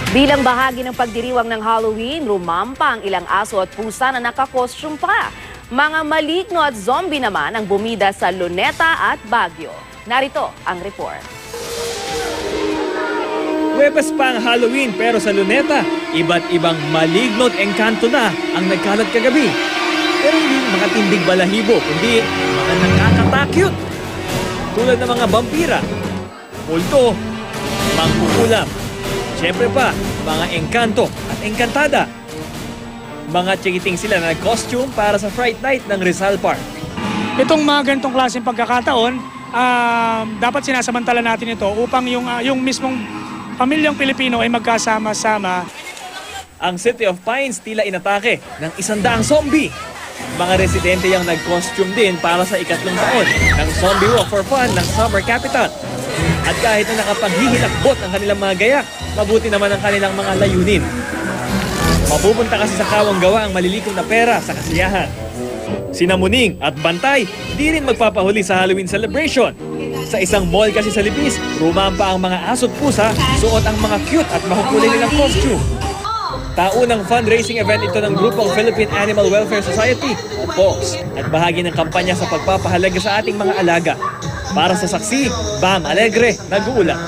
Bilang bahagi ng pagdiriwang ng Halloween, rumampa ang ilang aso at pusa na nakakostume pa. Mga maligno at zombie naman ang bumida sa Luneta at Baguio. Narito ang report. Huwebes pa ang Halloween pero sa Luneta, iba't ibang maligno at engkanto na ang nagkalat kagabi. Pero hindi mga tindig balahibo, kundi mga nakakatakyot. Tulad ng mga vampira, multo, mangkukulam. Siyempre pa, mga engkanto at engkantada. Mga chikiting sila na nag-costume para sa Fright Night ng Rizal Park. Itong mga ganitong klaseng pagkakataon, dapat sinasamantala natin ito upang yung mismong pamilyang Pilipino ay magkasama-sama. Ang City of Pines tila inatake ng 100 zombie. Mga residente yung nag-costume din para sa ikatlong taon ng Zombie Walk for Fun ng Summer Capital. At kahit na nakapaghihilakbot ang kanilang mga gayak, mabuti naman ang kanilang mga layunin. Mapupunta kasi sa kawang gawa ang malilikom na pera sa kasiyahan. Sina Muning at Bantay di rin magpapahuli sa Halloween celebration. Sa isang mall kasi sa Libis, rumampa ang mga aso't pusa, suot ang mga cute at makukulay nilang costume. Taunang fundraising event ito ng grupong Philippine Animal Welfare Society o POS at bahagi ng kampanya sa pagpapahalaga sa ating mga alaga. Para sa saksi, Bam Alegre, nag-uulat.